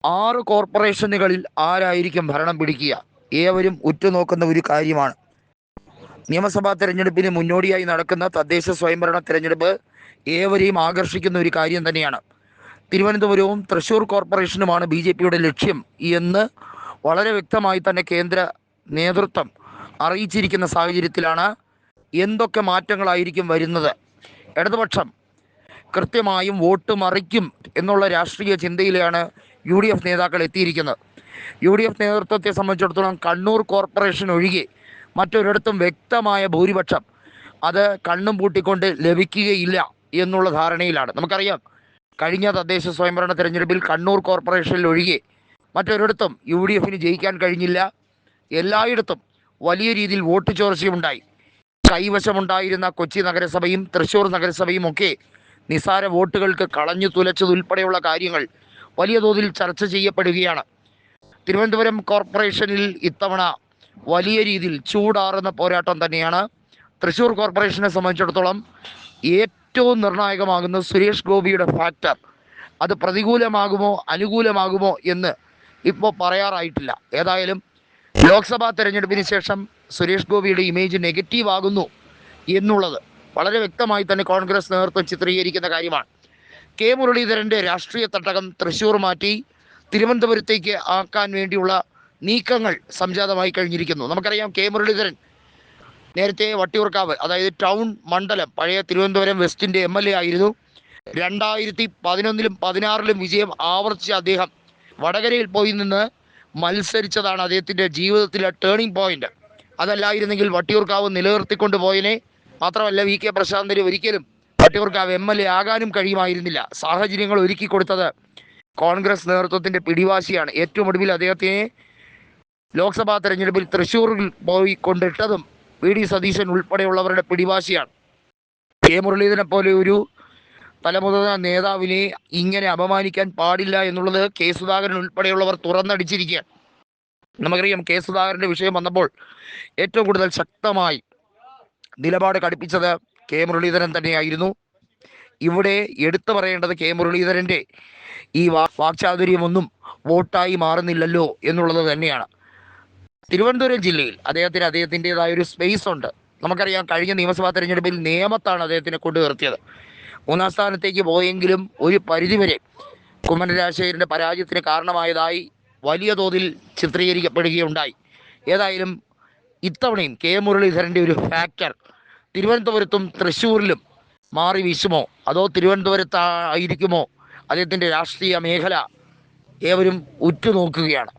6 കോർപ്പറേഷനുകളിൽ ആരായിരിക്കും ഭരണം പിടിക്കുക? ഏവരും ഉറ്റുനോക്കുന്ന ഒരു കാര്യമാണ്. നിയമസഭാ തെരഞ്ഞെടുപ്പിന് മുന്നോടിയായി നടക്കുന്ന തദ്ദേശ സ്വയംഭരണ തെരഞ്ഞെടുപ്പ് ഏവരെയും ആകർഷിക്കുന്ന ഒരു കാര്യം തന്നെയാണ്. തിരുവനന്തപുരവും തൃശ്ശൂർ കോർപ്പറേഷനുമാണ് BJPയുടെ ലക്ഷ്യം എന്ന് വളരെ വ്യക്തമായി തന്നെ കേന്ദ്ര നേതൃത്വം അറിയിച്ചിരിക്കുന്ന സാഹചര്യത്തിലാണ് എന്തൊക്കെ മാറ്റങ്ങളായിരിക്കും വരുന്നത്. ഇടതുപക്ഷം കൃത്യമായും വോട്ട് മറിക്കും എന്നുള്ള രാഷ്ട്രീയ ചിന്തയിലാണ് UDF നേതാക്കൾ എത്തിയിരിക്കുന്നത്. UDF നേതൃത്വത്തെ സംബന്ധിച്ചിടത്തോളം കണ്ണൂർ കോർപ്പറേഷൻ ഒഴികെ മറ്റൊരിടത്തും വ്യക്തമായ ഭൂരിപക്ഷം അത് കണ്ണും പൂട്ടിക്കൊണ്ട് ലഭിക്കുകയില്ല എന്നുള്ള ധാരണയിലാണ്. നമുക്കറിയാം, കഴിഞ്ഞ തദ്ദേശ സ്വയംഭരണ തെരഞ്ഞെടുപ്പിൽ കണ്ണൂർ കോർപ്പറേഷനിൽ ഒഴികെ മറ്റൊരിടത്തും UDFന് ജയിക്കാൻ കഴിഞ്ഞില്ല. എല്ലായിടത്തും വലിയ രീതിയിൽ വോട്ട് ചോർച്ചയുണ്ടായി. കൈവശമുണ്ടായിരുന്ന കൊച്ചി നഗരസഭയും തൃശ്ശൂർ നഗരസഭയും ഒക്കെ നിസാര വോട്ടുകൾക്ക് കളഞ്ഞു തുലച്ചതുൾപ്പെടെയുള്ള കാര്യങ്ങൾ വലിയ തോതിൽ ചർച്ച ചെയ്യപ്പെടുകയാണ്. തിരുവനന്തപുരം കോർപ്പറേഷനിൽ ഇത്തവണ വലിയ രീതിയിൽ ചൂടാറുന്ന പോരാട്ടം തന്നെയാണ്. തൃശ്ശൂർ കോർപ്പറേഷനെ സംബന്ധിച്ചിടത്തോളം ഏറ്റവും നിർണായകമാകുന്ന സുരേഷ് ഗോപിയുടെ ഫാക്ടർ. അത് പ്രതികൂലമാകുമോ അനുകൂലമാകുമോ എന്ന് ഇപ്പോൾ പറയാറായിട്ടില്ല. ഏതായാലും ലോക്സഭാ തെരഞ്ഞെടുപ്പിന് ശേഷം സുരേഷ് ഗോപിയുടെ ഇമേജ് നെഗറ്റീവ് ആകുന്നു എന്നുള്ളത് വളരെ വ്യക്തമായി തന്നെ കോൺഗ്രസ് നേതൃത്വം ചിത്രീകരിക്കുന്ന കാര്യമാണ്. കെ മുരളീധരൻ്റെ രാഷ്ട്രീയ തട്ടകം തൃശ്ശൂർ മാറ്റി തിരുവനന്തപുരത്തേക്ക് ആക്കാൻ വേണ്ടിയുള്ള നീക്കങ്ങൾ സംജാതമായി കഴിഞ്ഞിരിക്കുന്നു. നമുക്കറിയാം, കെ മുരളീധരൻ നേരത്തെ വട്ടിയൂർക്കാവ്, അതായത് ടൗൺ മണ്ഡലം, പഴയ തിരുവനന്തപുരം വെസ്റ്റിൻ്റെ MLA ആയിരുന്നു. 2011-ലും 2016-ലും വിജയം ആവർത്തിച്ച അദ്ദേഹം വടകരയിൽ പോയി നിന്ന് മത്സരിച്ചതാണ് അദ്ദേഹത്തിൻ്റെ ജീവിതത്തിലെ ടേണിംഗ് പോയിന്റ്. അതല്ലായിരുന്നെങ്കിൽ വട്ടിയൂർക്കാവ് നിലനിർത്തിക്കൊണ്ട് പോയതിനെ. മാത്രമല്ല, VK പ്രശാന്തിന് ഒരിക്കലും വട്ടിയൂർക്കാവ് MLA ആകാനും കഴിയുമായിരുന്നില്ല. സാഹചര്യങ്ങൾ ഒരുക്കി കൊടുത്തത് കോൺഗ്രസ് നേതൃത്വത്തിൻ്റെ പിടിവാശിയാണ്. ഏറ്റവും ഒടുവിൽ അദ്ദേഹത്തിനെ ലോക്സഭാ തെരഞ്ഞെടുപ്പിൽ തൃശ്ശൂരിൽ പോയി കൊണ്ടിട്ടതും VD സതീശൻ ഉൾപ്പെടെയുള്ളവരുടെ പിടിവാശിയാണ്. കെ മുരളീധരനെ പോലെ ഒരു തലമുതിർന്ന നേതാവിനെ ഇങ്ങനെ അപമാനിക്കാൻ പാടില്ല എന്നുള്ളത് കെ സുധാകരൻ ഉൾപ്പെടെയുള്ളവർ തുറന്നടിച്ചിരിക്കുക. നമുക്കറിയാം, കെ സുധാകരൻ്റെ വിഷയം വന്നപ്പോൾ ഏറ്റവും കൂടുതൽ ശക്തമായി നിലപാട് കടുപ്പിച്ചത് കെ മുരളീധരൻ തന്നെയായിരുന്നു. ഇവിടെ എടുത്തു പറയേണ്ടത് കെ മുരളീധരൻ്റെ ഈ വാക്ചാതുര്യമൊന്നും വോട്ടായി മാറുന്നില്ലല്ലോ എന്നുള്ളത് തന്നെയാണ്. തിരുവനന്തപുരം ജില്ലയിൽ അദ്ദേഹത്തിൻ്റെതായ ഒരു സ്പേസ് ഉണ്ട്. നമുക്കറിയാം, കഴിഞ്ഞ നിയമസഭാ തെരഞ്ഞെടുപ്പിൽ നേമത്താണ് അദ്ദേഹത്തിനെ കൊണ്ടു നിർത്തിയത്. 3-ാം സ്ഥാനത്തേക്ക് പോയെങ്കിലും ഒരു പരിധിവരെ കുമ്മനം രാജശേഖരൻ്റെ പരാജയത്തിന് കാരണമായതായി വലിയ തോതിൽ ചിത്രീകരിക്കപ്പെടുകയുണ്ടായി. ഏതായാലും ഇത്തവണയും കെ മുരളീധരൻ്റെ ഒരു ഫാക്ടർ തിരുവനന്തപുരത്തും തൃശ്ശൂരിലും മാറി വീശുമോ, അതോ തിരുവനന്തപുരത്തായിരിക്കുമോ അദ്ദേഹത്തിൻ്റെ രാഷ്ട്രീയ മേഖല? ഏവരും ഉറ്റുനോക്കുകയാണ്.